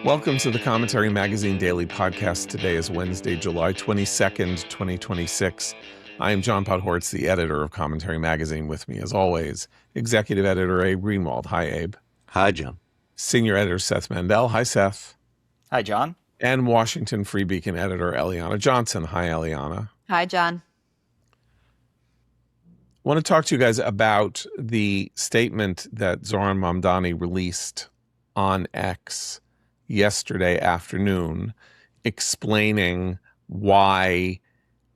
Welcome to the Commentary Magazine Daily Podcast. Today is Wednesday, July 22nd, 2026. I am John Podhoretz, the editor of Commentary Magazine. With me, as always, executive editor Abe Greenwald. Hi, Abe. Hi, John. Senior editor Seth Mandel. Hi, Seth. Hi, John. And Washington Free Beacon editor Eliana Johnson. Hi, Eliana. Hi, John. I want to talk to you guys about the statement that Zohran Mamdani released on X yesterday afternoon, explaining why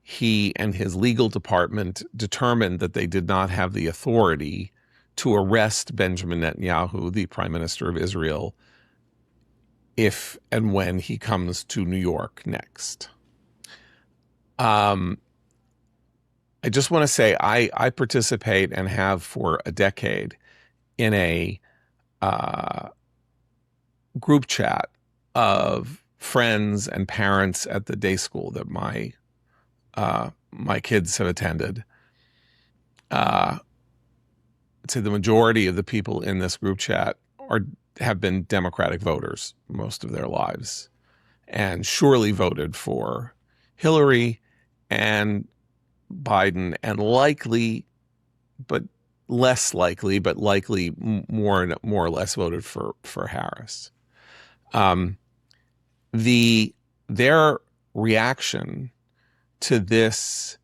he and his legal department determined that they did not have the authority to arrest Benjamin Netanyahu, the Prime Minister of Israel, if and when he comes to New York next. I just want to say I participate and have for a decade in a group chat of friends and parents at the day school that my kids have attended. I'd say the majority of the people in this group chat have been Democratic voters most of their lives, and surely voted for Hillary and Biden, and likely, but less likely, but likely more or less voted for Harris. Their reaction to this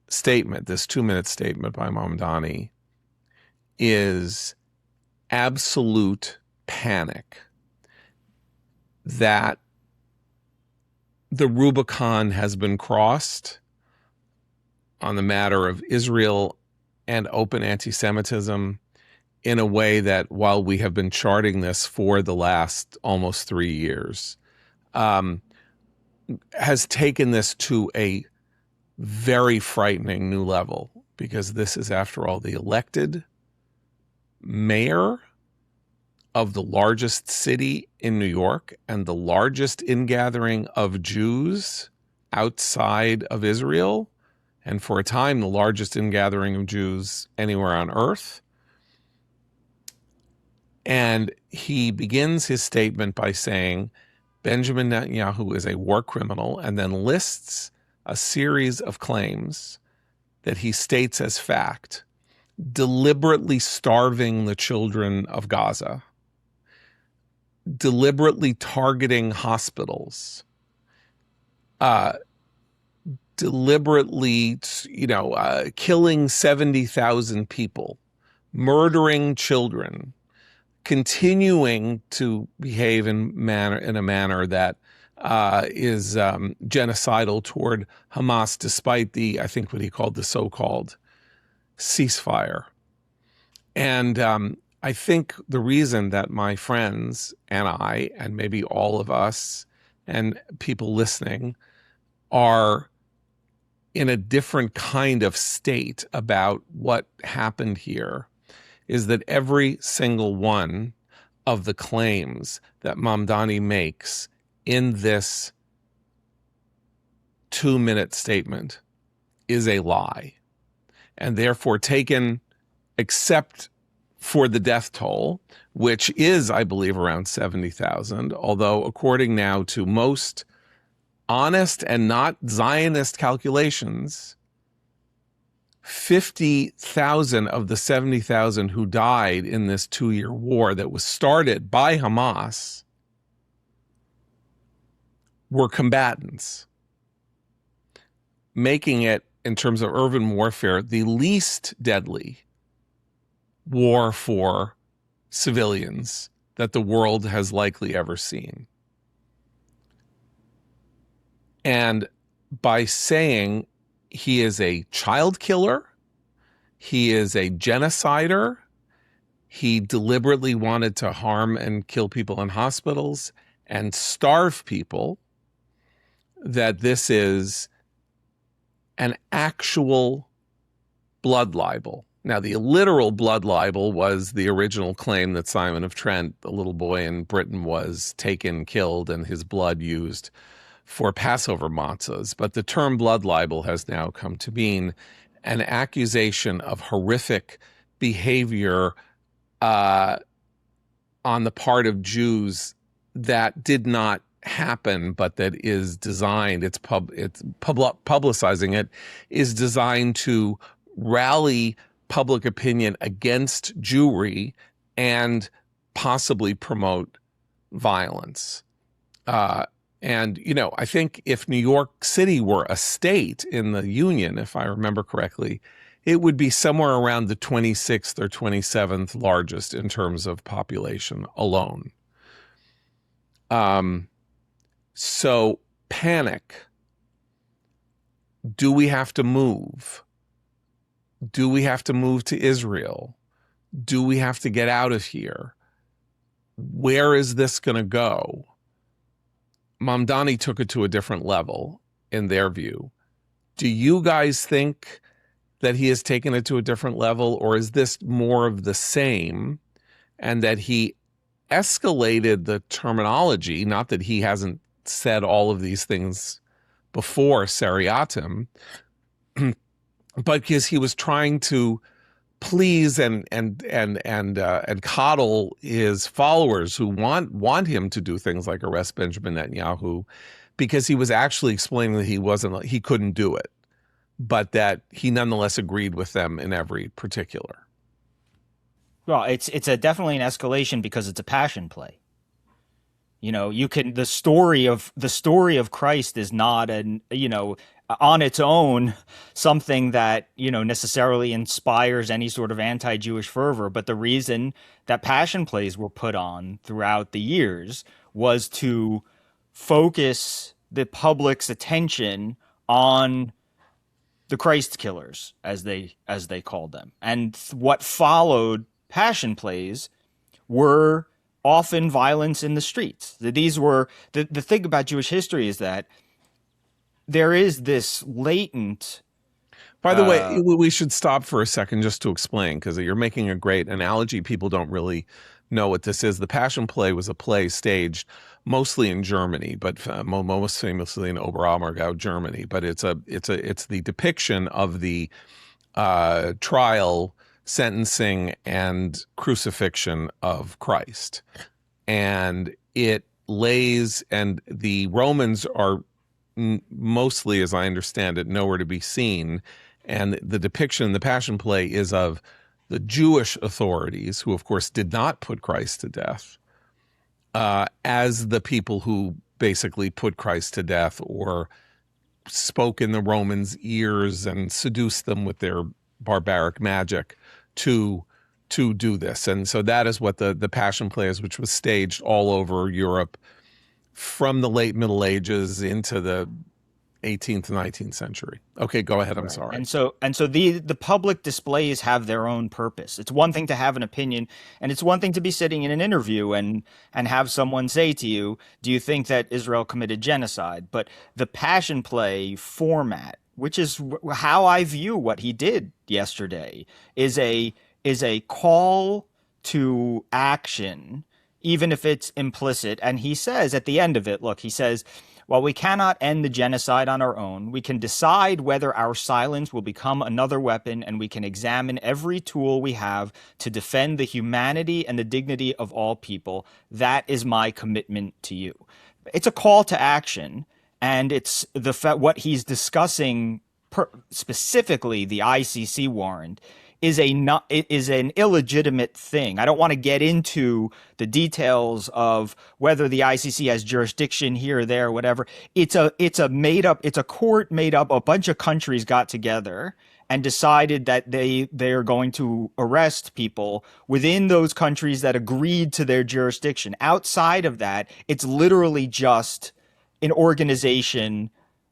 statement, this 2-minute statement by Mamdani, is absolute panic that the Rubicon has been crossed on the matter of Israel and open anti-Semitism in a way that, while we have been charting this for the last almost 3 years, has taken this to a very frightening new level, because this is, after all, the elected mayor of the largest city in New York and the largest ingathering of Jews outside of Israel, and for a time the largest ingathering of Jews anywhere on earth. And he begins his statement by saying Benjamin Netanyahu is a war criminal, and then lists a series of claims that he states as fact: deliberately starving the children of Gaza, deliberately targeting hospitals, deliberately, killing 70,000 people, murdering children, continuing to behave in a manner that is genocidal toward Hamas, despite I think what he called the so-called ceasefire. And I think the reason that my friends and I, and maybe all of us and people listening, are in a different kind of state about what happened here is that every single one of the claims that Mamdani makes in this 2-minute statement is a lie, and therefore taken, except for the death toll, which is, I believe, around 70,000, although according now to most honest and not Zionist calculations, 50,000 of the 70,000 who died in this 2-year war that was started by Hamas were combatants, making it, in terms of urban warfare, the least deadly war for civilians that the world has likely ever seen. And by saying he is a child killer, he is a genocider, he deliberately wanted to harm and kill people in hospitals and starve people, that this is an actual blood libel. Now, the literal blood libel was the original claim that Simon of Trent, the little boy in Britain, was taken, killed, and his blood used for Passover matzahs. But the term blood libel has now come to mean an accusation of horrific behavior on the part of Jews that did not happen, but that is designed, publicizing it, is designed to rally public opinion against Jewry and possibly promote violence. And, I think if New York City were a state in the Union, if I remember correctly, it would be somewhere around the 26th or 27th largest in terms of population alone. So panic. Do we have to move? Do we have to move to Israel? Do we have to get out of here? Where is this going to go? Mamdani took it to a different level in their view. Do you guys think that he has taken it to a different level, or is this more of the same, and that he escalated the terminology, not that he hasn't said all of these things before seriatim, but because he was trying to please and coddle his followers who want him to do things like arrest Benjamin Netanyahu, because he was actually explaining that he couldn't do it, but that he nonetheless agreed with them in every particular. Well, it's definitely an escalation because it's a passion play. The story of Christ is not on its own something that, necessarily inspires any sort of anti-Jewish fervor. But the reason that passion plays were put on throughout the years was to focus the public's attention on the Christ killers, as they called them. And what followed passion plays were often violence in the streets. These were the thing about Jewish history is that there is this latent. By the way, we should stop for a second just to explain, because you're making a great analogy. People don't really know what this is. The Passion Play was a play staged mostly in Germany, but most famously in Oberammergau, Germany. But it's the depiction of the trial, sentencing, and crucifixion of Christ. And it lays, and the Romans are mostly, as I understand it, nowhere to be seen. And the depiction in the Passion Play is of the Jewish authorities, who of course did not put Christ to death, as the people who basically put Christ to death or spoke in the Romans' ears and seduced them with their barbaric magic to do this. And so that is what the Passion Play is, which was staged all over Europe from the late Middle Ages into the 18th and 19th century. Okay, go ahead. I'm sorry. And so the public displays have their own purpose. It's one thing to have an opinion, and it's one thing to be sitting in an interview and have someone say to you, do you think that Israel committed genocide? But the Passion Play format, which is how I view what he did yesterday, is a call to action, even if it's implicit. And he says at the end of it, look, he says, while we cannot end the genocide on our own, we can decide whether our silence will become another weapon, and we can examine every tool we have to defend the humanity and the dignity of all people. That is my commitment to you. It's a call to action, and it's what he's discussing, specifically the ICC warrant, is an illegitimate thing. I don't want to get into the details of whether the ICC has jurisdiction here or there, or whatever. It's a court made up. A bunch of countries got together and decided that they are going to arrest people within those countries that agreed to their jurisdiction. Outside of that, it's literally just an organization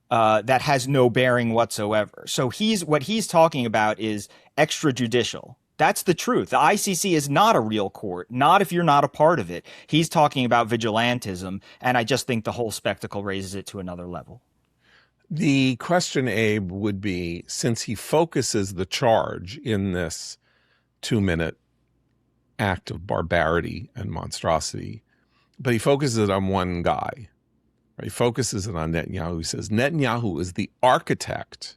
that has no bearing whatsoever. So what he's talking about is extrajudicial. That's the truth. The ICC is not a real court, not if you're not a part of it. He's talking about vigilantism, and I just think the whole spectacle raises it to another level. The question, Abe, would be, since he focuses the charge in this 2-minute act of barbarity and monstrosity, but he focuses it on one guy. He focuses it on Netanyahu. He says Netanyahu is the architect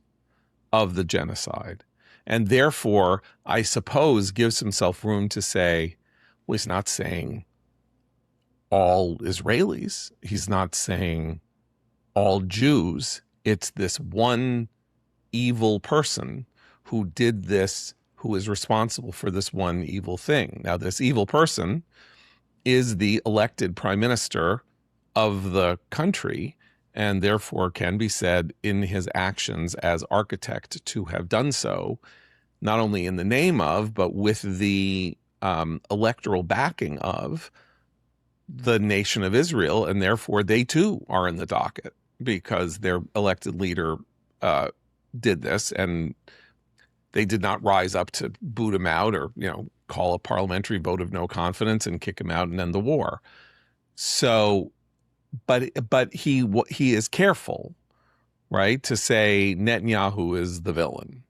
of the genocide, and therefore, I suppose, gives himself room to say, well, he's not saying all Israelis. He's not saying all Jews. It's this one evil person who did this, who is responsible for this one evil thing. Now, this evil person is the elected prime minister of the country, and therefore can be said in his actions as architect to have done so, not only in the name of, but with the electoral backing of the nation of Israel, and therefore they too are in the docket because their elected leader did this, and they did not rise up to boot him out or, call a parliamentary vote of no confidence and kick him out and end the war. So, but he is careful, right, to say Netanyahu is the villain.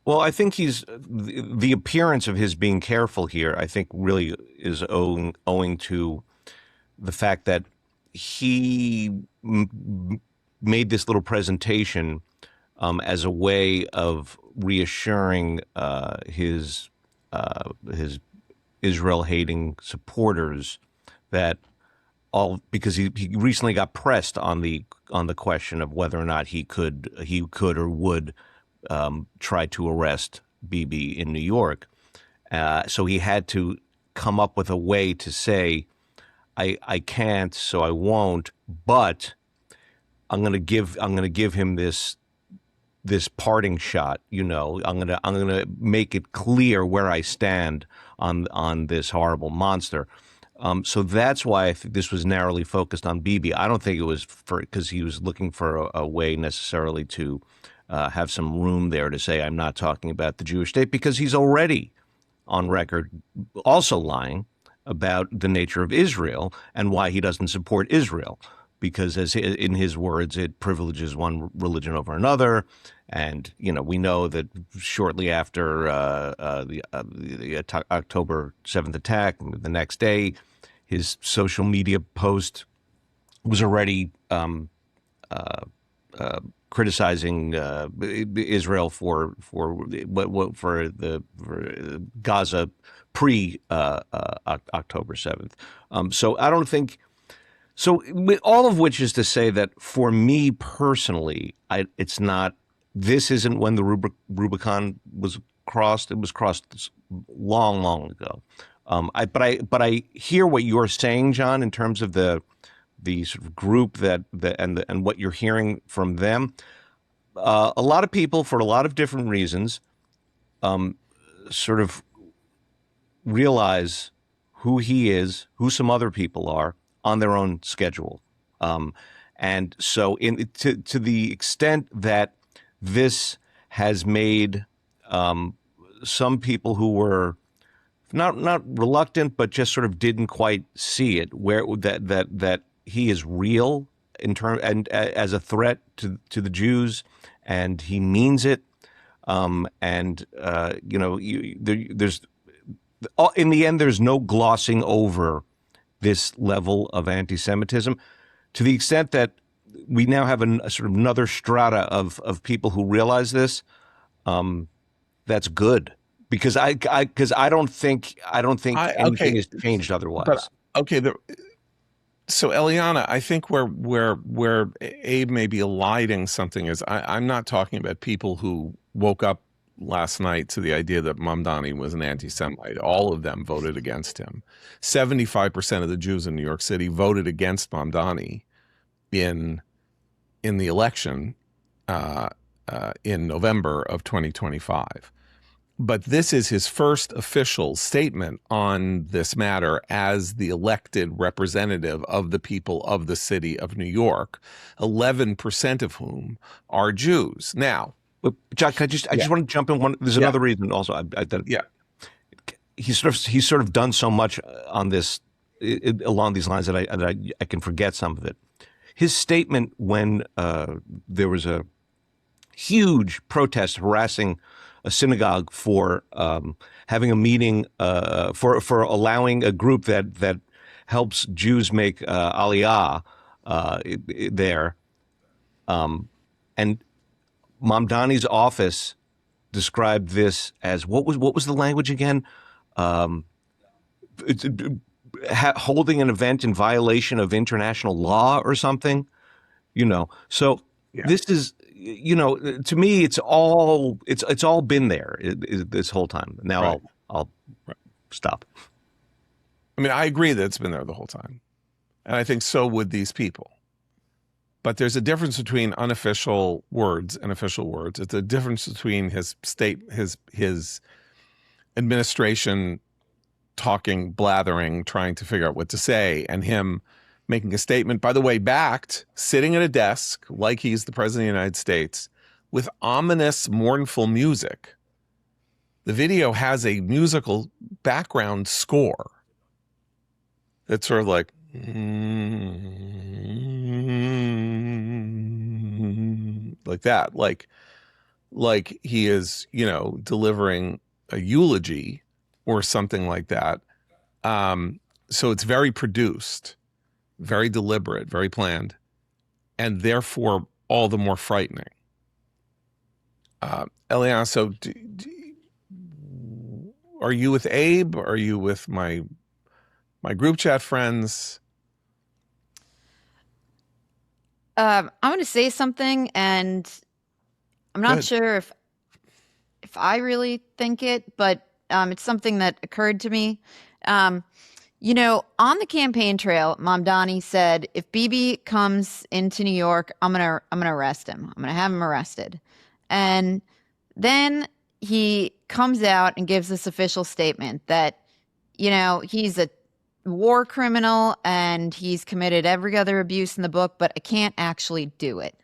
Well, I think the appearance of his being careful here, I think really is owing to the fact that he made this little presentation as a way of reassuring his Israel-hating supporters that because he recently got pressed on the question of whether or not he could or would try to arrest Bibi in New York. So he had to come up with a way to say, I can't, so I won't, but I'm going to give him this parting shot. I'm going to make it clear where I stand on this horrible monster. So that's why I think this was narrowly focused on Bibi. I don't think it was because he was looking for a way necessarily to have some room there to say, I'm not talking about the Jewish state, because he's already on record also lying about the nature of Israel and why he doesn't support Israel, because as in his words, it privileges one religion over another. And, we know that shortly after the October 7th attack, the next day, his social media post was already criticizing Israel for Gaza pre October 7th. So I don't think. So all of which is to say that for me personally, it's not. This isn't when the Rubicon was crossed. It was crossed long, long ago. But I hear what you're saying, John, in terms of the sort of group and what you're hearing from them. A lot of people, for a lot of different reasons, sort of realize who he is, who some other people are on their own schedule. And so to the extent that this has made some people who were not reluctant, but just sort of didn't quite see it, where that he is real and as a threat to the Jews, and he means it. There's in the end, there's no glossing over this level of anti-Semitism, to the extent that we now have a sort of another strata of people who realize this. That's good, because I don't think anything has changed otherwise. But, okay, so Eliana, I think where Abe may be eliding something is I'm not talking about people who woke up last night to the idea that Mamdani was an anti-Semite. All of them voted against him. 75% of the Jews in New York City voted against Mamdani in the election in November of 2025. But this is his first official statement on this matter as the elected representative of the people of the city of New York, 11% of whom are Jews. Now, but Jack, I just want to jump in. There's another reason also. He's sort of done so much on this along these lines that I can forget some of it. His statement when there was a huge protest harassing a synagogue for having a meeting for allowing a group that helps Jews make aliyah there, and Mamdani's office described this as what was the language again? holding an event in violation of international law or something, So Yeah. this is, to me, it's all been there this whole time. Now Right. I'll stop. I mean, I agree that it's been there the whole time. And I think so would these people. But there's a difference between unofficial words and official words. It's a difference between his administration talking, blathering, trying to figure out what to say, and him making a statement, by the way, backed, sitting at a desk like he's the president of the United States, with ominous, mournful music. The video has a musical background score that's sort of like, like that, like he is, delivering a eulogy or something like that. So it's very produced, very deliberate, very planned, and therefore all the more frightening. Eliana, so are you with Abe? Are you with my group chat friends? I'm going to say something, and I'm not sure if I really think it, but it's something that occurred to me. On the campaign trail, Mamdani said, if Bibi comes into New York, I'm gonna arrest him. I'm gonna have him arrested. And then he comes out and gives this official statement that, he's a war criminal and he's committed every other abuse in the book, but I can't actually do it.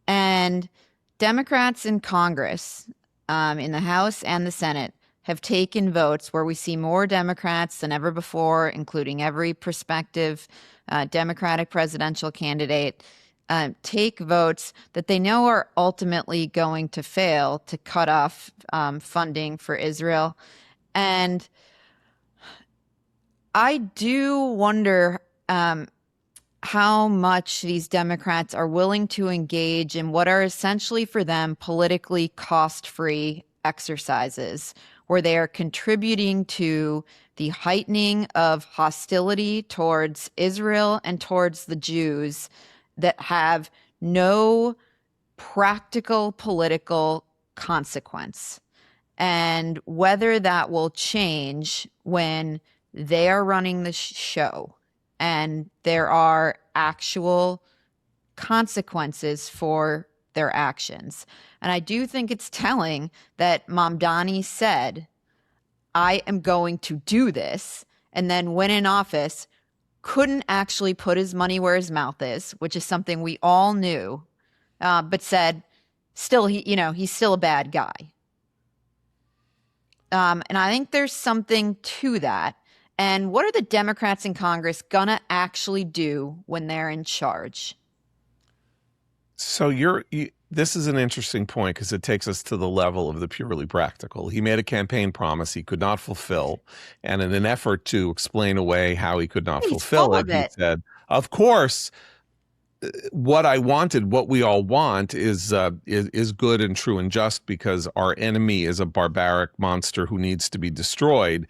And Democrats in Congress, in the House and the Senate, have taken votes where we see more Democrats than ever before, including every prospective Democratic presidential candidate, take votes that they know are ultimately going to fail to cut off funding for Israel. And I do wonder how much these Democrats are willing to engage in what are essentially for them politically cost-free exercises, where they are contributing to the heightening of hostility towards Israel and towards the Jews that have no practical political consequence. And whether that will change when they are running the show and there are actual consequences for their actions. And I do think it's telling that Mamdani said, I am going to do this, and then when in office, couldn't actually put his money where his mouth is, which is something we all knew, but said, still, he's still a bad guy. And I think there's something to that. And what are the Democrats in Congress gonna actually do when they're in charge? So this is an interesting point because it takes us to the level of the purely practical. He made a campaign promise he could not fulfill, and in an effort to explain away how he could not fulfill it, he said, "Of course, what I wanted, what we all want, is good and true and just because our enemy is a barbaric monster who needs to be destroyed.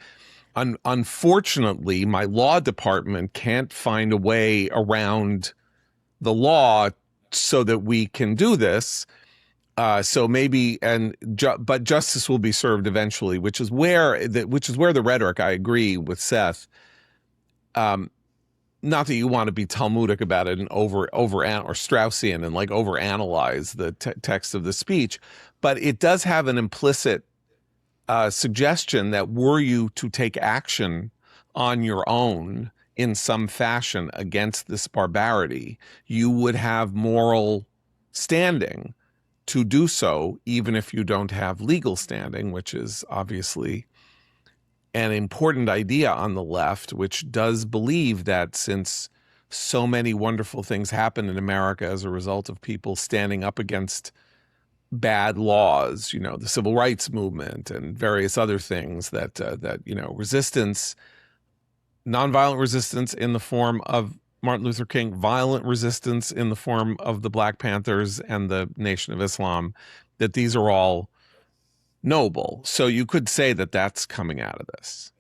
Unfortunately, my law department can't find a way around the law so that we can do this. So maybe, but justice will be served eventually, which is where the rhetoric, I agree with Seth. Not that you want to be Talmudic about it and or Straussian and overanalyze the text of the speech, but it does have an implicit suggestion that were you to take action on your own in some fashion against this barbarity, you would have moral standing to do so, even if you don't have legal standing, which is obviously an important idea on the left, which does believe that since so many wonderful things happen in America as a result of people standing up against bad laws, the civil rights movement and various other things, that resistance, nonviolent resistance in the form of Martin Luther King, violent resistance in the form of the Black Panthers and the Nation of Islam, that these are all noble. So you could say that that's coming out of this.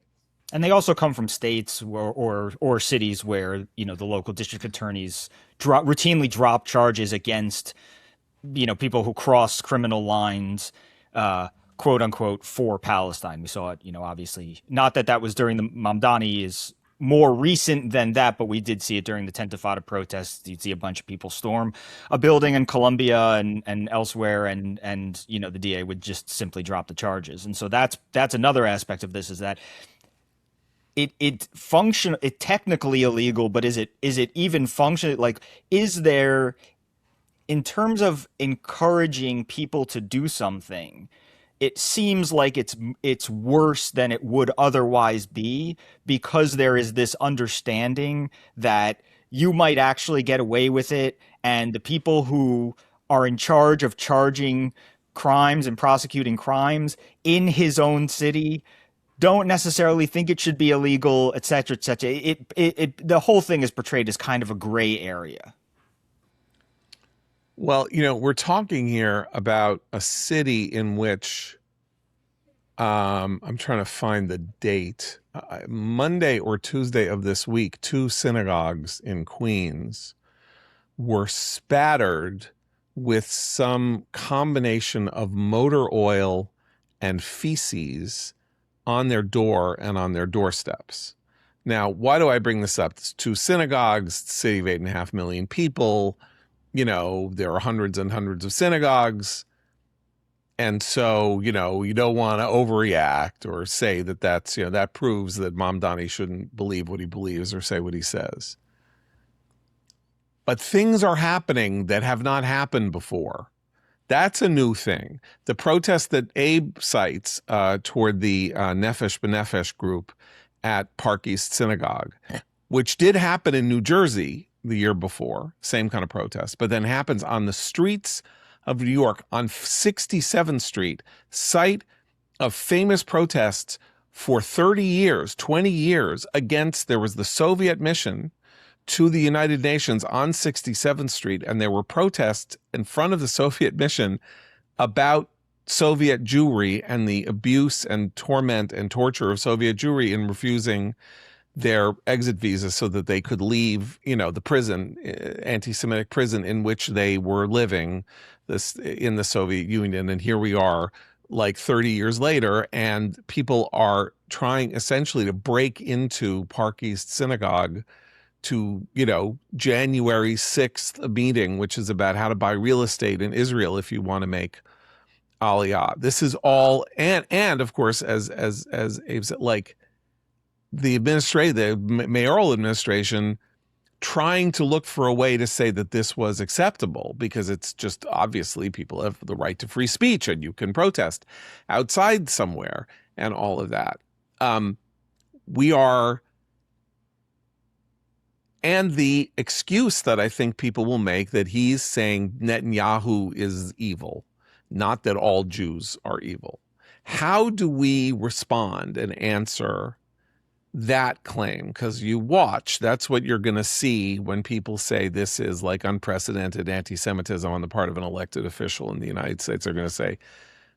And they also come from states or cities where, you know, the local district attorneys routinely drop charges against, you know, people who cross criminal lines, quote unquote, for Palestine. We saw it, you know, obviously, not that that was during the Mamdani is more recent than that, but we did see it during the Tentifada protests. You'd see a bunch of people storm a building in Colombia and elsewhere, and you know, the DA would just simply drop the charges. And so that's another aspect of this, is that it technically illegal, but is it even function, like, is there, in terms of encouraging people to do something, it seems like it's worse than it would otherwise be, because there is this understanding that you might actually get away with it, and the people who are in charge of charging crimes and prosecuting crimes in his own city don't necessarily think it should be illegal, et cetera, et cetera. The whole thing is portrayed as kind of a gray area. Well, you know, we're talking here about a city in which I'm trying to find the date. Monday or Tuesday of this week, 2 synagogues in Queens were spattered with some combination of motor oil and feces on their door and on their doorsteps. Now, why do I bring this up? It's 2 synagogues, city of 8.5 million people. You know, there are hundreds and hundreds of synagogues. And so, you know, you don't want to overreact or say that that's, you know, that proves that Mamdani shouldn't believe what he believes or say what he says. But things are happening that have not happened before. That's a new thing. The protest that Abe cites toward the Nefesh B'Nefesh group at Park East Synagogue, which did happen in New Jersey the year before, same kind of protest, but then happens on the streets of New York on 67th Street, site of famous protests for 30 years, 20 years against, there was the Soviet mission to the United Nations on 67th Street, and there were protests in front of the Soviet mission about Soviet Jewry and the abuse and torment and torture of Soviet Jewry in refusing their exit visas so that they could leave, you know, the prison, anti-Semitic prison in which they were living in the Soviet Union. And here we are, like 30 years later, and people are trying essentially to break into Park East Synagogue to, you know, January 6th meeting, which is about how to buy real estate in Israel if you want to make Aliyah. This is all, and of course, as Abe said, like the mayoral administration trying to look for a way to say that this was acceptable, because it's just obviously people have the right to free speech and you can protest outside somewhere and all of that. And the excuse that I think people will make that he's saying Netanyahu is evil, not that all Jews are evil. How do we respond and answer that claim? Because you watch, that's what you're going to see when people say this is like unprecedented anti-Semitism on the part of an elected official in the United States. They're going to say,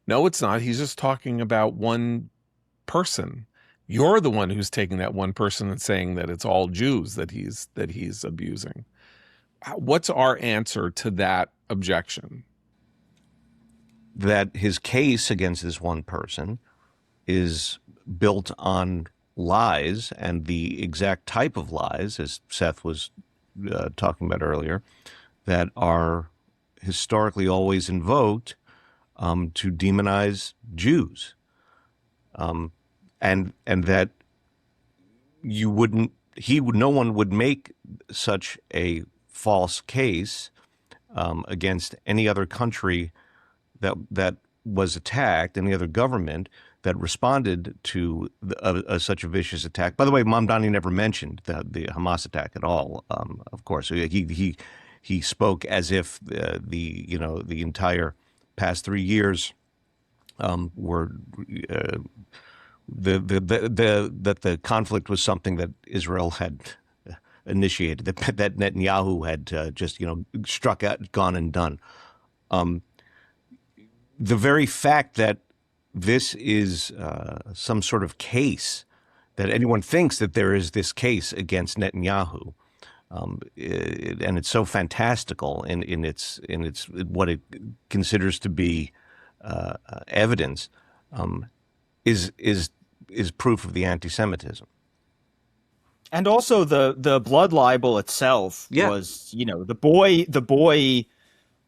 no, it's not. He's just talking about one person. You're the one who's taking that one person and saying that it's all Jews that he's abusing. What's our answer to that objection? That his case against this one person is built on lies, and the exact type of lies, as Seth was talking about earlier, that are historically always invoked to demonize Jews. And that no one would make such a false case against any other country that was attacked, any other government that responded to such a vicious attack. By the way, Mamdani never mentioned the Hamas attack at all. Of course, he spoke as if the entire past 3 years were. That the conflict was something that Israel had initiated, that Netanyahu had just struck out, gone and done. The very fact that this is some sort of case that anyone thinks that there is this case against Netanyahu, and it's so fantastical in its what it considers to be evidence, is proof of the anti-Semitism. And also the blood libel itself was, the boy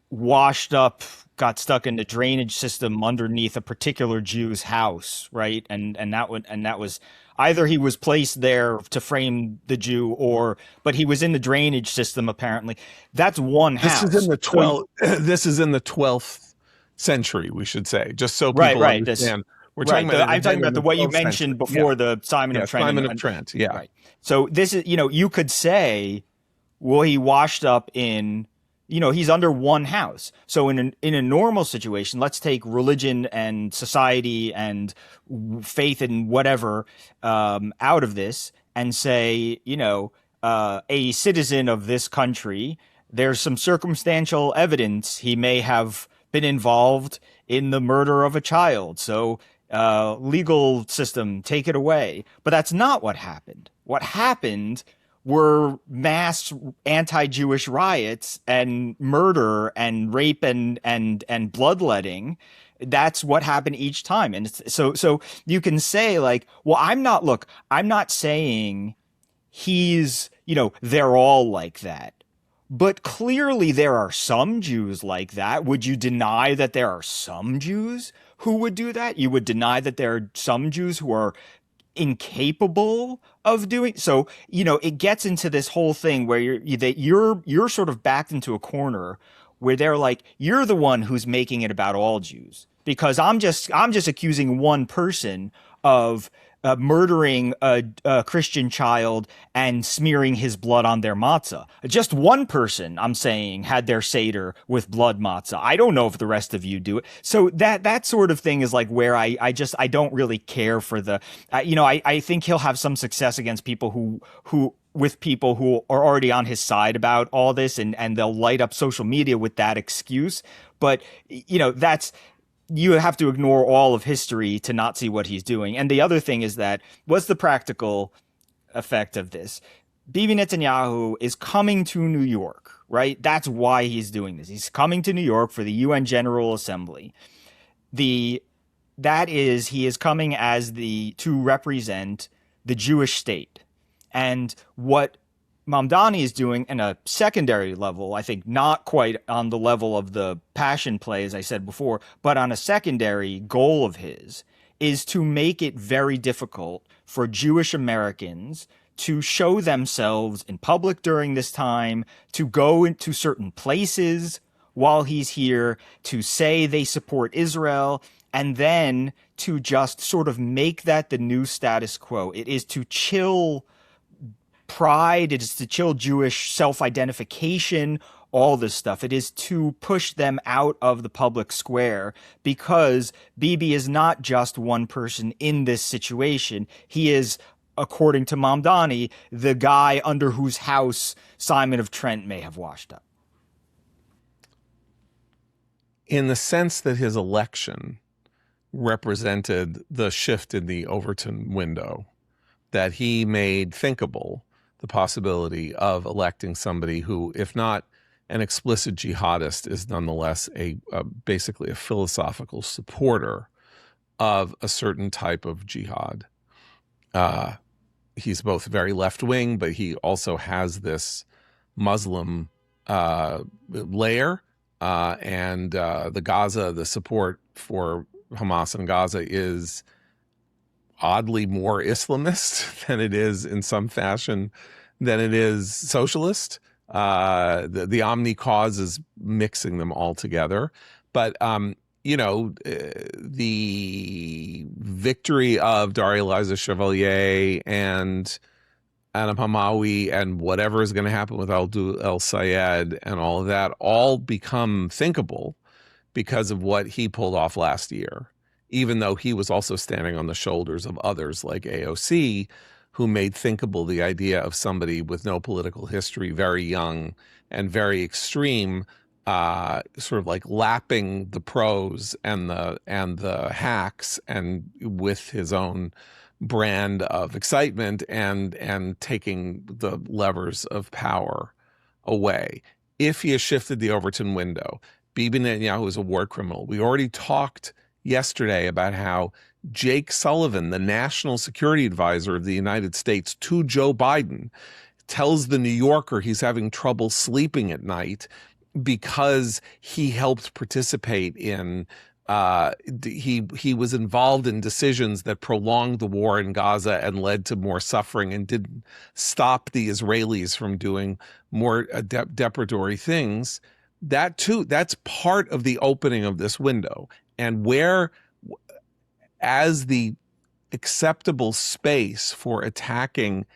washed up, got stuck in the drainage system underneath a particular Jew's house, right? And that was either he was placed there to frame the Jew, but he was in the drainage system apparently. That's one house. This is in the 12th. This is in the 12th century, we should say, just so people understand. I'm talking about what you mentioned before, the Simon of Trent. Simon of Trent, yeah. Right. So this is, you could say, well, he washed up in, he's under one house. So in a normal situation, let's take religion and society and faith and whatever out of this and say, a citizen of this country, there's some circumstantial evidence he may have been involved in the murder of a child. So legal system, take it away. But that's not what happened. What happened were mass anti-Jewish riots and murder and rape and bloodletting. That's what happened each time. And so you can say like, well, I'm not saying he's, they're all like that. But clearly there are some Jews like that. Would you deny that there are some Jews who would do that? You would deny that there are some Jews who are incapable of doing so. It gets into this whole thing where you're sort of backed into a corner where they're like, you're the one who's making it about all Jews, because I'm just accusing one person of murdering a Christian child and smearing his blood on their matzah. Just one person, I'm saying, had their Seder with blood matzah. I don't know if the rest of you do it. So that sort of thing is like where I don't really care for the, I think he'll have some success against people who are already on his side about all this, and they'll light up social media with that excuse. But, you have to ignore all of history to not see what he's doing. And the other thing is that, what's the practical effect of this? Bibi Netanyahu is coming to New York, right? That's why he's doing this. He's coming to New York for the UN General Assembly. He is coming to represent the Jewish state. And what Mamdani is doing in a secondary level, I think not quite on the level of the passion play, as I said before, but on a secondary goal of his, is to make it very difficult for Jewish Americans to show themselves in public during this time, to go into certain places while he's here, to say they support Israel, and then to just sort of make that the new status quo. It is to chill pride, it is to chill Jewish self-identification, all this stuff. It is to push them out of the public square, because Bibi is not just one person in this situation. He is, according to Mamdani, the guy under whose house Simon of Trent may have washed up. In the sense that his election represented the shift in the Overton window, that he made thinkable the possibility of electing somebody who, if not an explicit jihadist, is nonetheless basically a philosophical supporter of a certain type of jihad. He's both very left-wing, but he also has this Muslim layer, and the support for Hamas in Gaza is oddly more Islamist than it is in some fashion than it is socialist. The Omni cause is mixing them all together. But, the victory of Daria Eliza Chevalier and Adam Hamawi and whatever is going to happen with Abdul El Sayed and all of that all become thinkable because of what he pulled off last year, even though he was also standing on the shoulders of others like AOC, who made thinkable the idea of somebody with no political history, very young and very extreme, sort of like lapping the pros and the hacks, and with his own brand of excitement and taking the levers of power away. If he has shifted the Overton window, Bibi Netanyahu is a war criminal. We already talked yesterday about how Jake Sullivan, the national security advisor of the United States to Joe Biden, tells the New Yorker he's having trouble sleeping at night because he helped participate in he was involved in decisions that prolonged the war in Gaza and led to more suffering and didn't stop the Israelis from doing more depredatory things. That too, that's part of the opening of this window. And where, as the acceptable space for attacking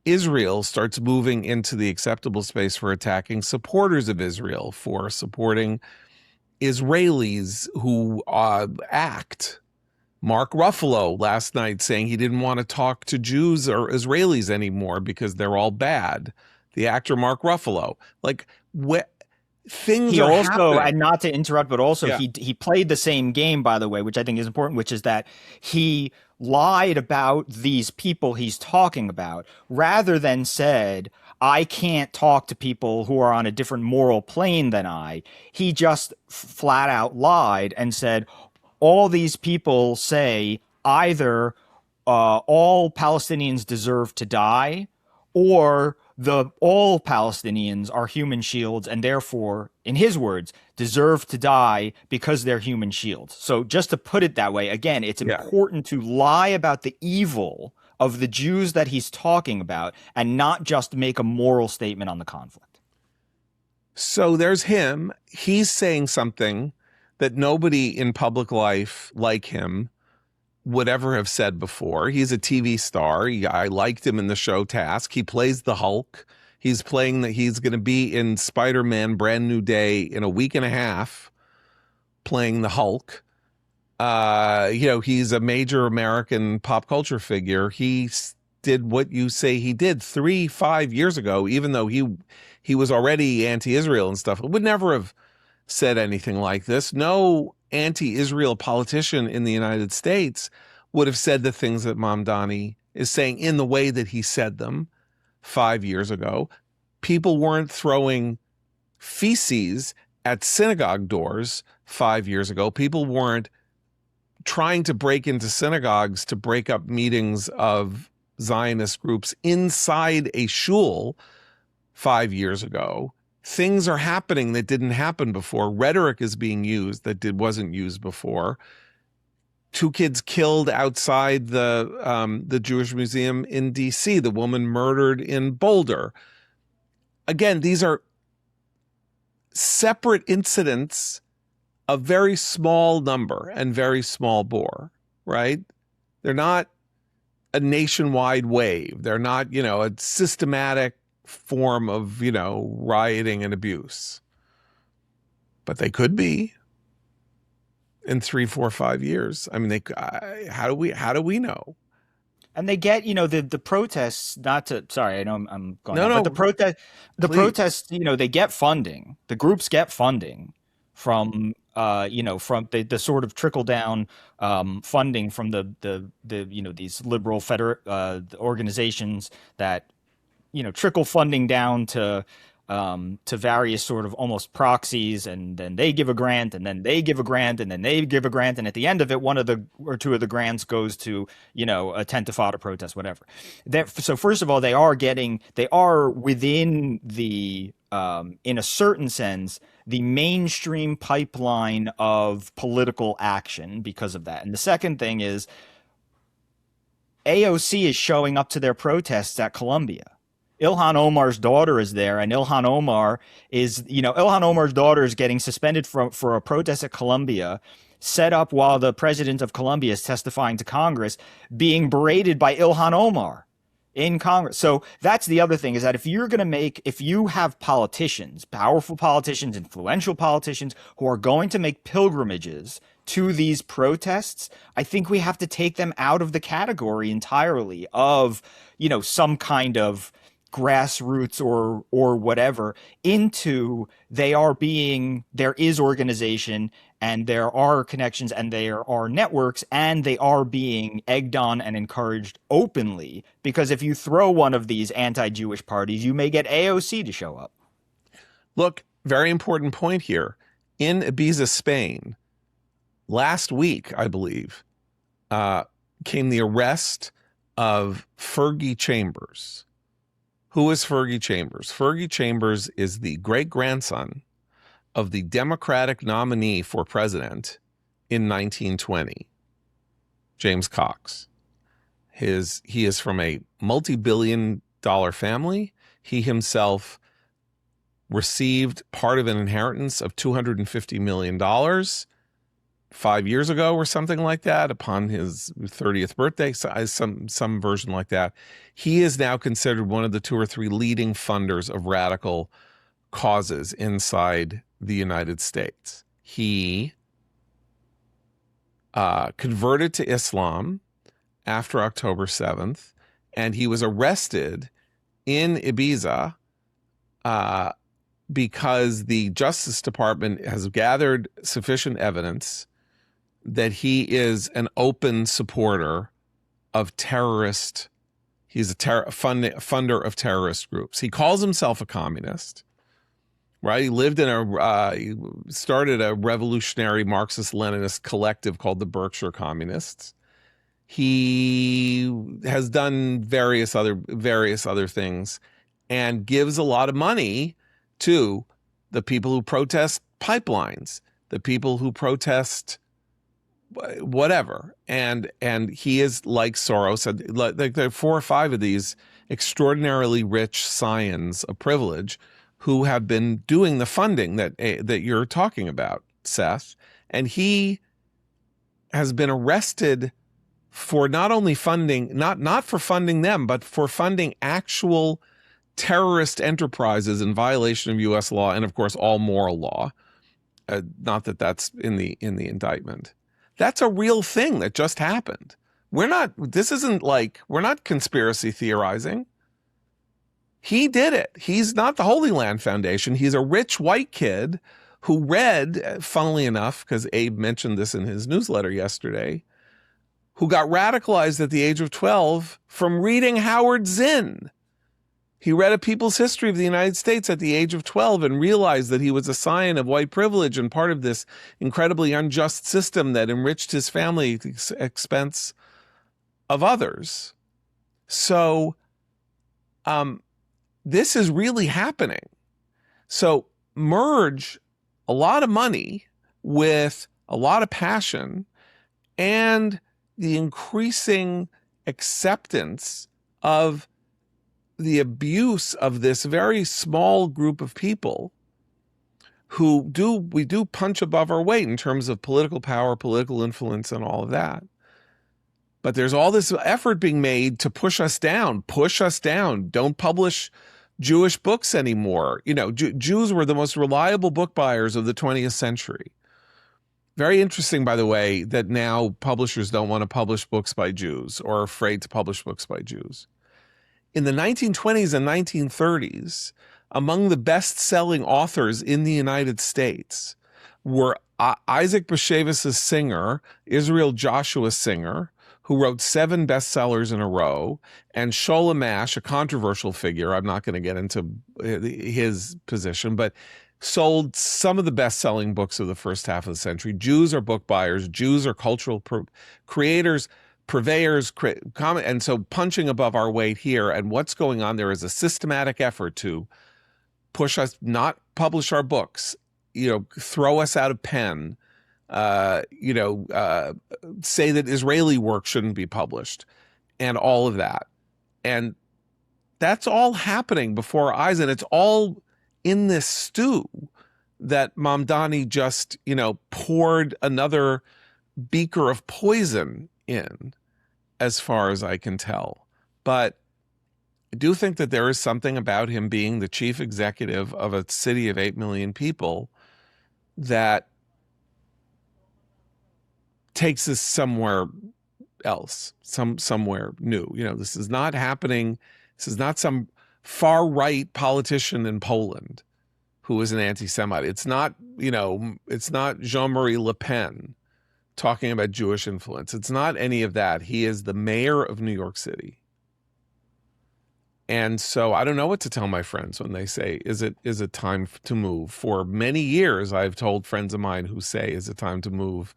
Israel starts moving into the acceptable space for attacking supporters of Israel, for supporting Israelis who act. Mark Ruffalo last night saying he didn't want to talk to Jews or Israelis anymore because they're all bad. The actor Mark Ruffalo. Like, things he are also happening. And not to interrupt, but also he played the same game, by the way, which I think is important, which is that he lied about these people he's talking about rather than said, I can't talk to people who are on a different moral plane than I. He just flat out lied and said, all these people say either all Palestinians deserve to die, or all Palestinians are human shields and therefore, in his words, deserve to die because they're human shields. So just to put it that way, again, it's important to lie about the evil of the Jews that he's talking about and not just make a moral statement on the conflict. So there's him. He's saying something that nobody in public life like him would ever have said before. He's a TV star. I liked him in the show Task. He plays the Hulk. He's going to be in Spider-Man Brand New Day in a week and a half playing the Hulk. He's a major American pop culture figure. He did what you say he did 5 years ago, even though he was already anti-Israel and stuff. It would never have said anything like this. No anti-Israel politician in the United States would have said the things that Mamdani is saying in the way that he said them 5 years ago. People weren't throwing feces at synagogue doors 5 years ago. People weren't trying to break into synagogues to break up meetings of Zionist groups inside a shul 5 years ago. Things are happening that didn't happen before. Rhetoric is being used that wasn't used before. 2 kids killed outside the Jewish Museum in D.C. The woman murdered in Boulder. Again, these are separate incidents of very small number and very small bore, right? They're not a nationwide wave. They're not, a systematic form of, rioting and abuse. But they could be in 3, 4, 5 years. I mean, how do we know? And they get, the protests, sorry, I know I'm going on, No, but protests, they get funding. The groups get funding from, from the sort of trickle down funding from the these liberal organizations that, trickle funding down to various sort of almost proxies, and then they give a grant, and then they give a grant, and then they give a grant, and at the end of it, 1 or 2 of the grants goes to, a Tent-a-Fada protest, whatever. So first of all, they are within the, in a certain sense, the mainstream pipeline of political action because of that. And the second thing is AOC is showing up to their protests at Columbia. Ilhan Omar's daughter is there, and Ilhan Omar's daughter is getting suspended for a protest at Columbia, set up while the president of Colombia is testifying to Congress, being berated by Ilhan Omar in Congress. So that's the other thing, is that if you have politicians, powerful politicians, influential politicians who are going to make pilgrimages to these protests, I think we have to take them out of the category entirely of, some kind of grassroots or whatever into there is organization and there are connections and there are networks and they are being egged on and encouraged openly, because if you throw one of these anti-Jewish parties, you may get AOC to show up. Look, very important point here. In Ibiza, Spain, last week, I believe, came the arrest of Fergie Chambers. Who is Fergie Chambers? Fergie Chambers is the great-grandson of the Democratic nominee for president in 1920, James Cox. He is from a multi-billion-dollar family. He himself received part of an inheritance of $250 million 5 years ago or something like that upon his 30th birthday, some version like that. He is now considered one of the 2 or 3 leading funders of radical causes inside the United States. He converted to Islam after October 7th, and he was arrested in Ibiza because the Justice Department has gathered sufficient evidence that he is an open supporter of terrorist. He's a funder of terrorist groups. He calls himself a communist, right? He lived in he started a revolutionary Marxist-Leninist collective called the Berkshire Communists. He has done various other things and gives a lot of money to the people who protest pipelines, the people who protest whatever. And he is like Soros. Like there are 4 or 5 of these extraordinarily rich scions of privilege who have been doing the funding that you're talking about, Seth. And he has been arrested for not only funding, not for funding them, but for funding actual terrorist enterprises in violation of U.S. law and, of course, all moral law. Not that that's in the indictment. That's a real thing that just happened. We're not conspiracy theorizing. He did it. He's not the Holy Land Foundation. He's a rich white kid who read, funnily enough, because Abe mentioned this in his newsletter yesterday, who got radicalized at the age of 12 from reading Howard Zinn. He read A People's History of the United States at the age of 12 and realized that he was a scion of white privilege and part of this incredibly unjust system that enriched his family at the expense of others. So this is really happening. So merge a lot of money with a lot of passion and the increasing acceptance of the abuse of this very small group of people who we do punch above our weight in terms of political power, political influence, and all of that. But there's all this effort being made to push us down. Don't publish Jewish books anymore. You know, Jews were the most reliable book buyers of the 20th century. Very interesting, by the way, that now publishers don't want to publish books by Jews or are afraid to publish books by Jews. In the 1920s and 1930s, among the best-selling authors in the United States were Isaac Bashevis' Singer, Israel Joshua Singer, who wrote 7 bestsellers in a row, and Sholem Asch, a controversial figure. I'm not going to get into his position, but sold some of the best-selling books of the first half of the century. Jews are book buyers. Jews are cultural creators, purveyors, and so punching above our weight here. And what's going on there is a systematic effort to push us, not publish our books, throw us out of pen, say that Israeli work shouldn't be published, and all of that. And that's all happening before our eyes, and it's all in this stew that Mamdani just, poured another beaker of poison in, as far as I can tell. But I do think that there is something about him being the chief executive of a city of 8 million people that takes us somewhere else, somewhere new. This is not happening. This is not some far-right politician in Poland who is an anti-Semite. It's not, it's not Jean-Marie Le Pen talking about Jewish influence. It's not any of that. He is the mayor of New York City. And so I don't know what to tell my friends when they say, is it time to move? For many years, I've told friends of mine who say, is it time to move,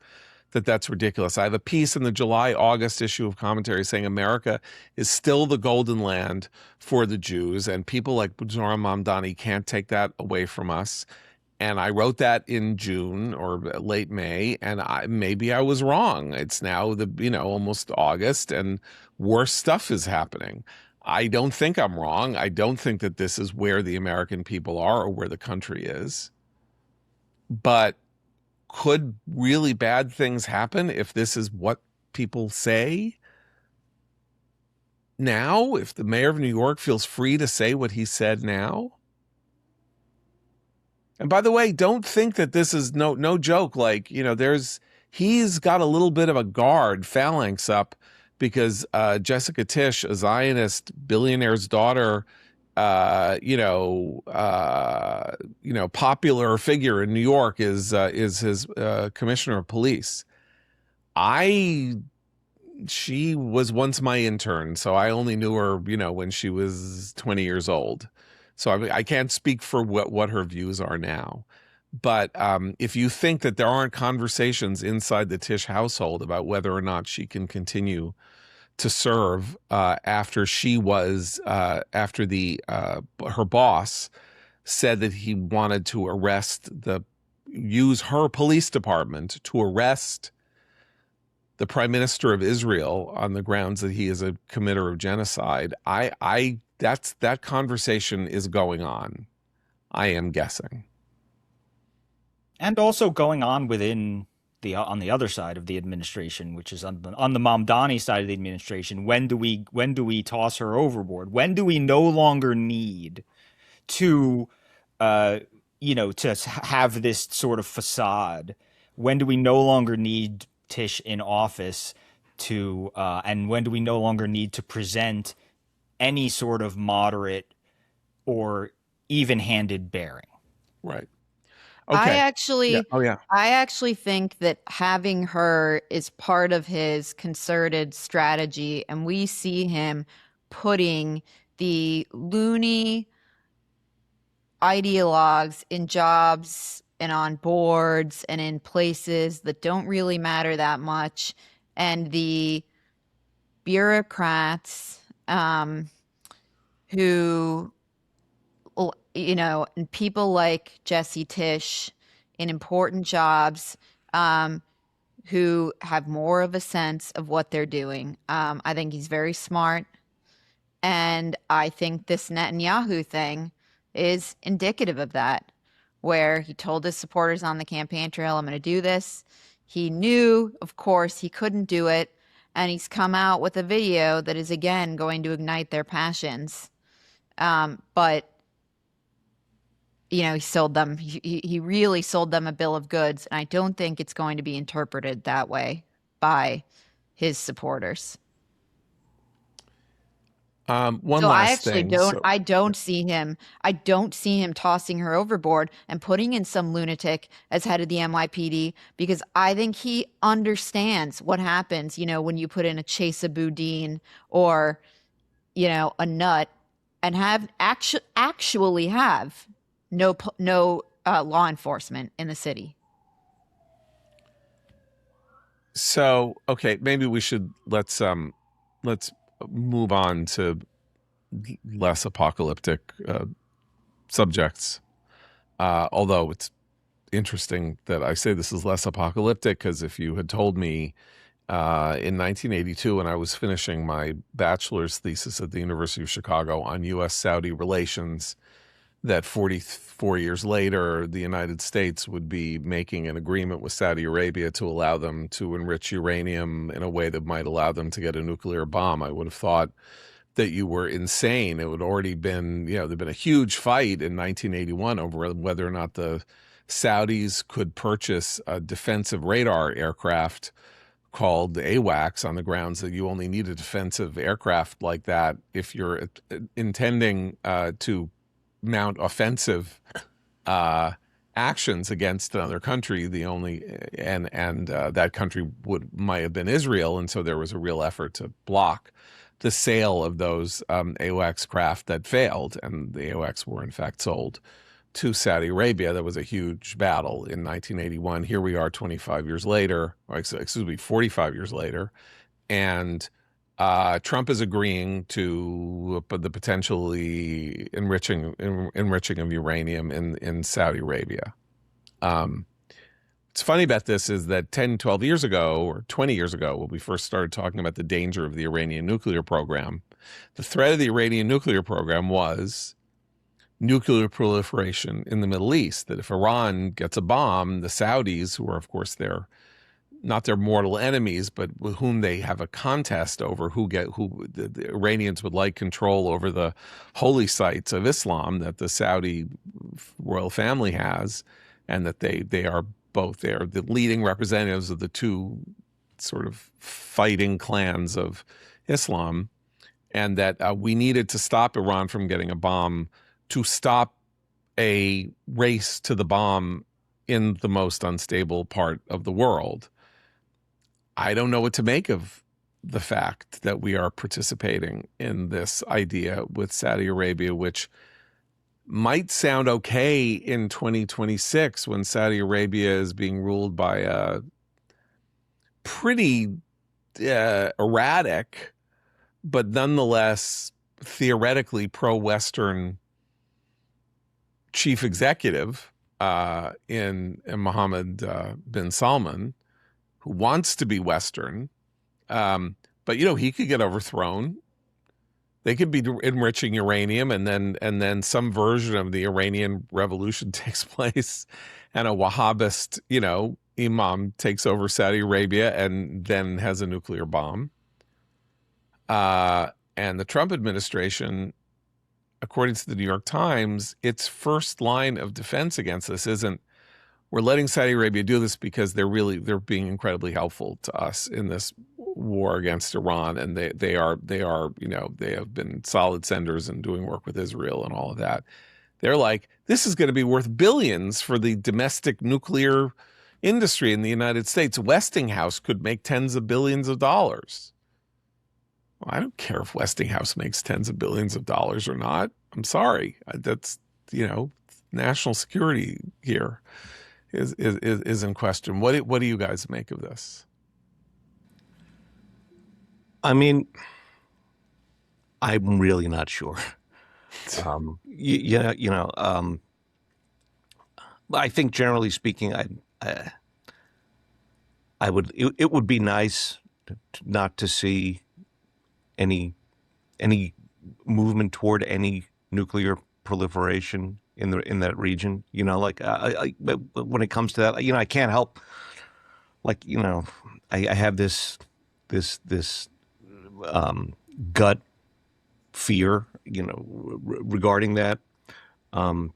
that's ridiculous. I have a piece in the July-August issue of Commentary saying America is still the golden land for the Jews, and people like Zohran Mamdani can't take that away from us. And I wrote that in June or late May, and maybe I was wrong. It's now almost August, and worse stuff is happening. I don't think I'm wrong. I don't think that this is where the American people are or where the country is. But could really bad things happen if this is what people say now? If the mayor of New York feels free to say what he said now? And by the way, don't think that this is no joke. Like, he's got a little bit of a guard phalanx up because Jessica Tisch, a Zionist billionaire's daughter, popular figure in New York, is his commissioner of police. She was once my intern, so I only knew her, when she was 20 years old. So I can't speak for what her views are now. But if you think that there aren't conversations inside the Tisch household about whether or not she can continue to serve after her boss said that he wanted to use her police department to arrest the prime minister of Israel on the grounds that he is a committer of genocide, that conversation is going on. I am guessing. And also going on within on the other side of the administration, which is on the Mamdani side of the administration. When do we toss her overboard? When do we no longer need to to have this sort of facade? When do we no longer need Tisch in office and when do we no longer need to present any sort of moderate or even-handed bearing? Right. Okay. I actually think that having her is part of his concerted strategy, and we see him putting the loony ideologues in jobs and on boards and in places that don't really matter that much, and the bureaucrats who, and people like Jesse Tisch in important jobs who have more of a sense of what they're doing. I think he's very smart. And I think this Netanyahu thing is indicative of that, where he told his supporters on the campaign trail, I'm going to do this. He knew, of course, he couldn't do it. And he's come out with a video that is, again, going to ignite their passions. But he sold them. He really sold them a bill of goods. And I don't think it's going to be interpreted that way by his supporters. Last thing. I don't see him tossing her overboard and putting in some lunatic as head of the NYPD, because I think he understands what happens, when you put in a Chesa Boudin or, a nut and actually have no law enforcement in the city. So, okay, maybe we should let's move on to less apocalyptic subjects. Although it's interesting that I say this is less apocalyptic, because if you had told me in 1982, when I was finishing my bachelor's thesis at the University of Chicago on U.S.-Saudi relations, that 44 years later, the United States would be making an agreement with Saudi Arabia to allow them to enrich uranium in a way that might allow them to get a nuclear bomb, I would have thought that you were insane. It would already been, there'd been a huge fight in 1981 over whether or not the Saudis could purchase a defensive radar aircraft called AWACS on the grounds that you only need a defensive aircraft like that if you're intending to mount offensive actions against another country. The only and that country might have been Israel, and so there was a real effort to block the sale of those AWACS craft that failed, and the AWACS were in fact sold to Saudi Arabia. That was a huge battle in 1981. Here we are 25 years later, or excuse me, 45 years later, and Trump is agreeing to the potentially enriching of uranium in Saudi Arabia. What's funny about this is that 10, 12 years ago, or 20 years ago, when we first started talking about the danger of the Iranian nuclear program, the threat of the Iranian nuclear program was nuclear proliferation in the Middle East, that if Iran gets a bomb, the Saudis, who are, of course, not their mortal enemies, but with whom they have a contest over who the Iranians would like control over the holy sites of Islam that the Saudi royal family has, and that they are the leading representatives of the two sort of fighting clans of Islam, and that we needed to stop Iran from getting a bomb to stop a race to the bomb in the most unstable part of the world. I don't know what to make of the fact that we are participating in this idea with Saudi Arabia, which might sound okay in 2026 when Saudi Arabia is being ruled by a pretty erratic, but nonetheless theoretically pro-Western chief executive in Mohammed bin Salman, who wants to be Western, but he could get overthrown. They could be enriching uranium, and then some version of the Iranian Revolution takes place, and a Wahhabist, imam takes over Saudi Arabia and then has a nuclear bomb. And the Trump administration, according to the New York Times, its first line of defense against this isn't, we're letting Saudi Arabia do this because they're being incredibly helpful to us in this war against Iran, and they have been solid senders and doing work with Israel and all of that. They're like, this is going to be worth billions for the domestic nuclear industry in the United States. Westinghouse could make tens of billions of dollars. Well, I don't care if Westinghouse makes tens of billions of dollars or not. I'm sorry. That's, national security here is in question. What do you guys make of this? I mean, I'm really not sure. I think generally speaking, it would be nice not to see any movement toward any nuclear proliferation in that region. When it comes to that, I can't help. I have this gut fear, regarding that. I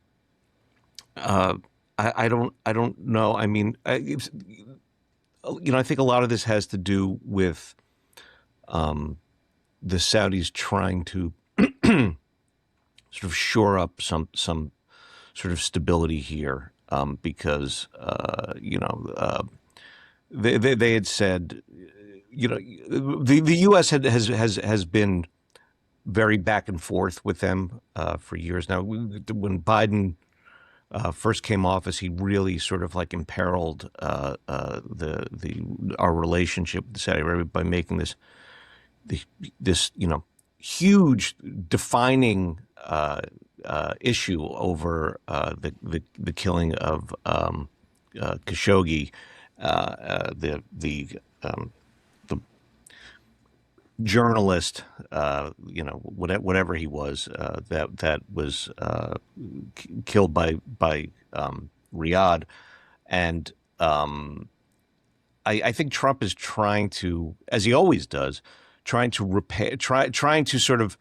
don't know. I mean, I think a lot of this has to do with the Saudis trying to sort of shore up some sort of stability here, because they had said, the U.S. has been very back and forth with them for years now. When Biden first came office, he really sort of imperiled our relationship with Saudi Arabia by making this huge defining issue over the killing of Khashoggi, the journalist, whatever he was, that was killed by Riyadh, and I think Trump is trying to, as he always does, trying to sort of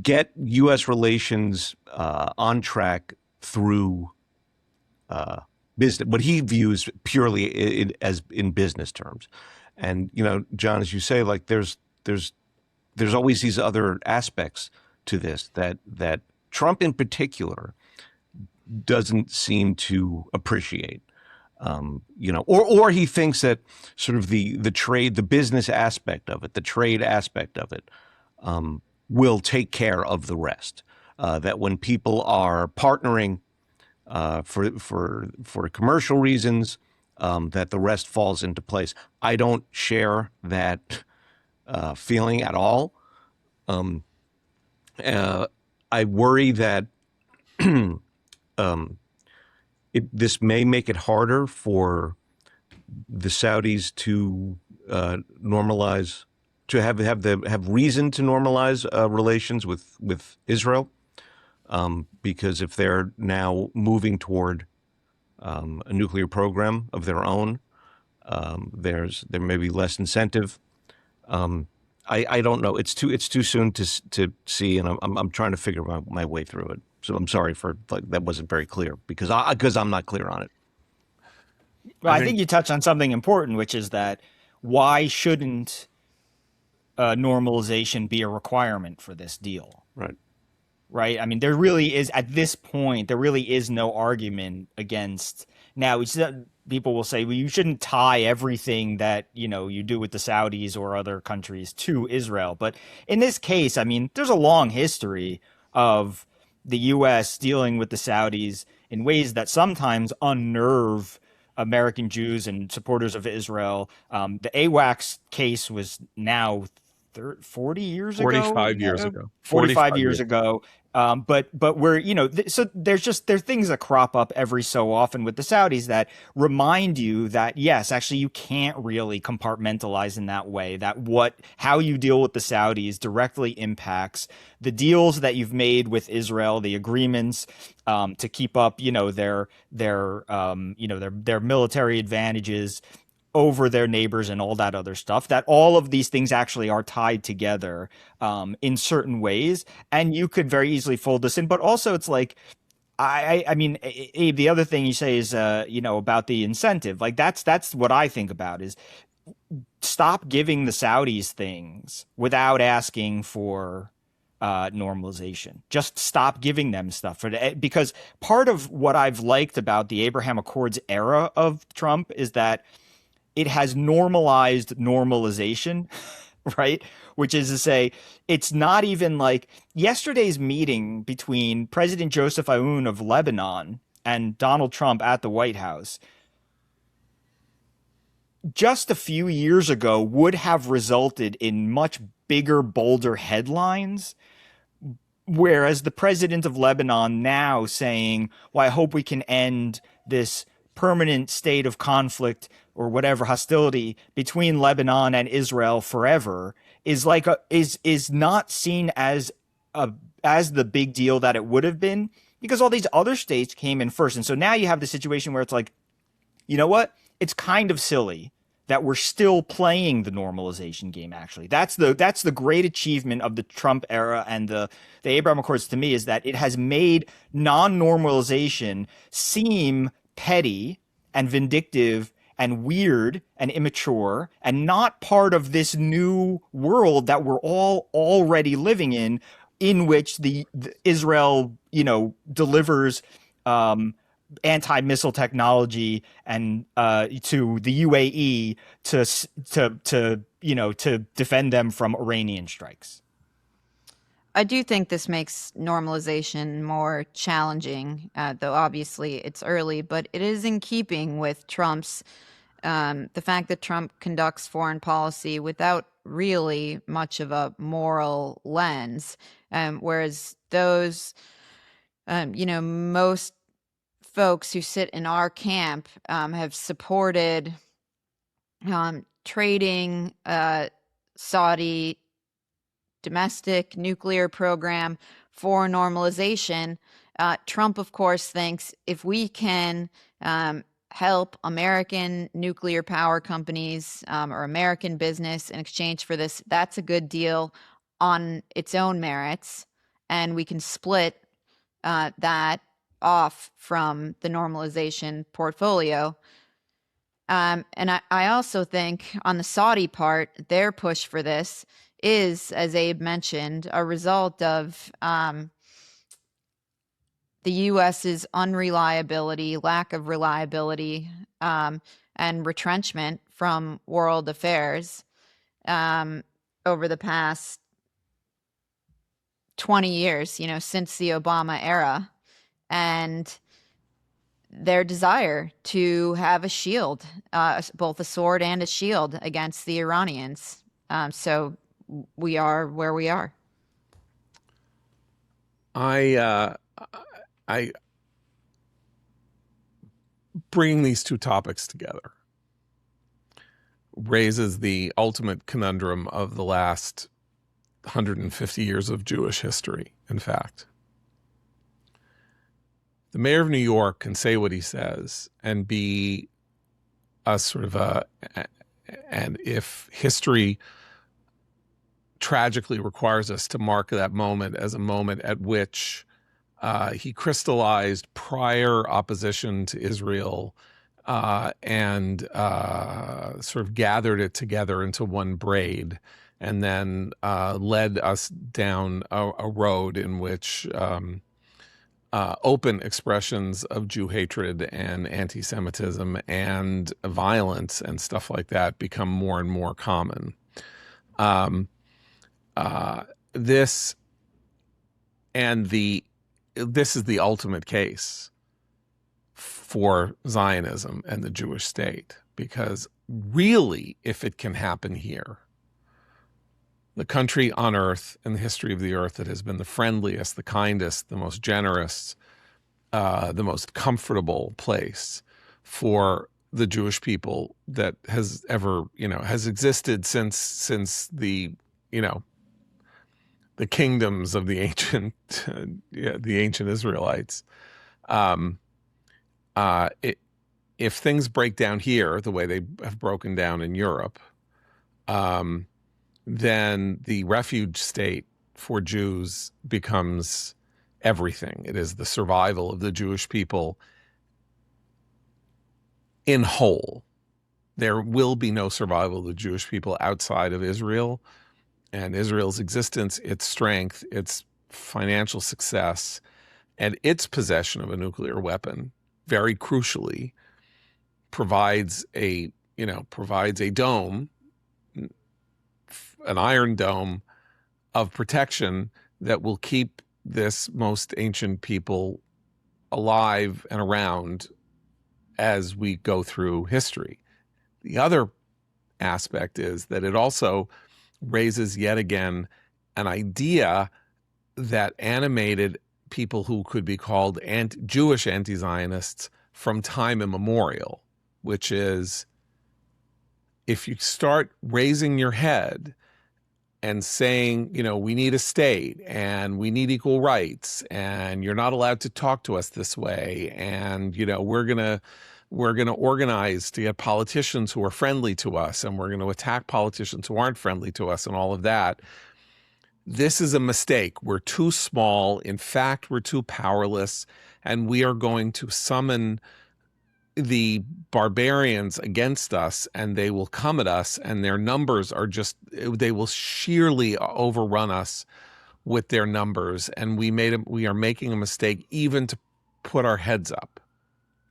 get U.S. relations on track through business, what he views purely as in business terms. And John, as you say, like there's always these other aspects to this that Trump in particular doesn't seem to appreciate. Or he thinks that sort of the trade, the business aspect of it, the trade aspect of it, will take care of the rest. That when people are partnering for commercial reasons, that the rest falls into place. I don't share that feeling at all. I worry that this may make it harder for the Saudis to normalize, to have reason to normalize relations with Israel, because if they're now moving toward a nuclear program of their own, there may be less incentive. I don't know. It's too soon to see, and I'm trying to figure my way through it. So I'm sorry for that wasn't very clear because I'm not clear on it. Well, I think you touched on something important, which is that why shouldn't normalization be a requirement for this deal? Right. Right. I mean, there really is at this point, there really is no argument against. Now, people will say, well, you shouldn't tie everything that, you do with the Saudis or other countries to Israel. But in this case, I mean, there's a long history of the U.S. dealing with the Saudis in ways that sometimes unnerve American Jews and supporters of Israel. The AWACS case was now 40 years ago. 45 years ago. 45 years ago. But we're, so there's things that crop up every so often with the Saudis that remind you that, yes, actually you can't really compartmentalize in that way, that how you deal with the Saudis directly impacts the deals that you've made with Israel, the agreements to keep up, their military advantages over their neighbors and all that other stuff, that all of these things actually are tied together in certain ways. And you could very easily fold this in. But also it's like, I mean, Abe, the other thing you say is, about the incentive. Like that's what I think about is stop giving the Saudis things without asking for normalization. Just stop giving them stuff because part of what I've liked about the Abraham Accords era of Trump is that it has normalized normalization, right? Which is to say, it's not even like yesterday's meeting between President Joseph Aoun of Lebanon and Donald Trump at the White House just a few years ago would have resulted in much bigger, bolder headlines. Whereas the president of Lebanon now saying, well, I hope we can end this permanent state of conflict or whatever hostility between Lebanon and Israel forever is like is not seen as the big deal that it would have been because all these other states came in first. And so now you have the situation where it's like, you know what? It's kind of silly that we're still playing the normalization game. Actually, that's the great achievement of the Trump era and the Abraham Accords to me is that it has made non-normalization seem petty and vindictive and weird and immature and not part of this new world that we're all already living in which the Israel, delivers anti-missile technology and to the UAE to defend them from Iranian strikes. I do think this makes normalization more challenging, though obviously it's early, but it is in keeping with Trump's, the fact that Trump conducts foreign policy without really much of a moral lens, whereas those, most folks who sit in our camp have supported trading Saudi domestic nuclear program for normalization. Trump, of course, thinks if we can help American nuclear power companies or American business in exchange for this, that's a good deal on its own merits. And we can split that off from the normalization portfolio. And I also think on the Saudi part, their push for this is, as Abe mentioned, a result of the U.S.'s unreliability, lack of reliability, and retrenchment from world affairs over the past 20 years, since the Obama era, and their desire to have a shield, both a sword and a shield against the Iranians. So we are where we are. I bringing these two topics together raises the ultimate conundrum of the last 150 years of Jewish history, in fact. The mayor of New York can say what he says and be a sort of and if history tragically requires us to mark that moment as a moment at which he crystallized prior opposition to Israel and sort of gathered it together into one braid, and then led us down a road in which open expressions of Jew hatred and anti-Semitism and violence and stuff like that become more and more common. This is the ultimate case for Zionism and the Jewish state, because really, if it can happen here, the country on earth in the history of the earth that has been the friendliest, the kindest, the most generous, the most comfortable place for the Jewish people that has ever, has existed since the kingdoms of the ancient, the ancient Israelites. If things break down here the way they have broken down in Europe, then the refuge state for Jews becomes everything. It is the survival of the Jewish people in whole. There will be no survival of the Jewish people outside of Israel, and Israel's existence, its strength, its financial success, and its possession of a nuclear weapon, very crucially, provides a dome, an iron dome of protection that will keep this most ancient people alive and around as we go through history. The other aspect is that it also raises yet again an idea that animated people who could be called Jewish anti-Zionists from time immemorial, which is, if you start raising your head and saying, we need a state and we need equal rights and you're not allowed to talk to us this way, and we're gonna organize to get politicians who are friendly to us, and we're going to attack politicians who aren't friendly to us, and all of that. This is a mistake. We're too small. In fact, we're too powerless, and we are going to summon the barbarians against us, and they will come at us, and their numbers they will sheerly overrun us with their numbers. And we are making a mistake even to put our heads up.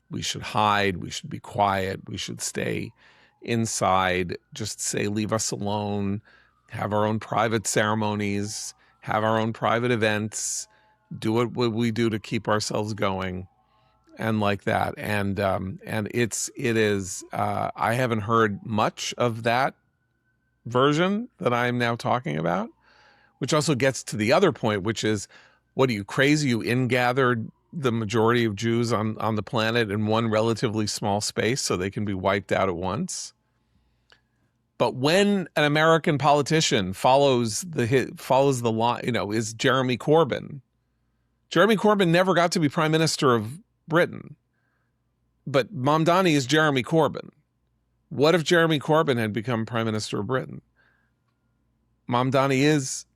We should hide. We should be quiet. We should stay inside. Just say, leave us alone. Have our own private ceremonies. Have our own private events. Do what we do to keep ourselves going, and like that. And it is. I haven't heard much of that version that I am now talking about, which also gets to the other point, which is, what are you, crazy? You ingathered the majority of Jews on the planet in one relatively small space so they can be wiped out at once. But when an American politician follows the line, is Jeremy Corbyn. Jeremy Corbyn never got to be Prime Minister of Britain, but Mamdani is Jeremy Corbyn. What if Jeremy Corbyn had become Prime Minister of Britain? Mamdani is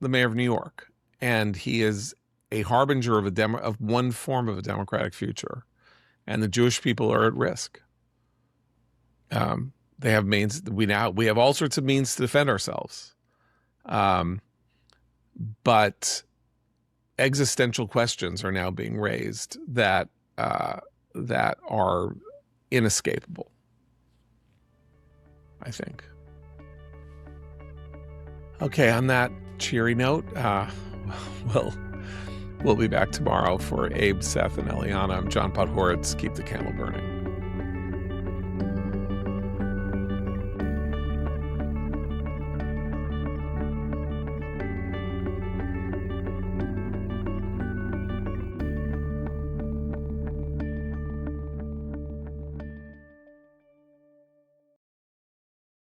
the mayor of New York, and he is a harbinger of one form of a democratic future, and the Jewish people are at risk. They have means. We have all sorts of means to defend ourselves, but existential questions are now being raised that are inescapable, I think. Okay, on that cheery note, we'll be back tomorrow. For Abe, Seth, and Eliana, I'm John Podhoretz. Keep the candle burning.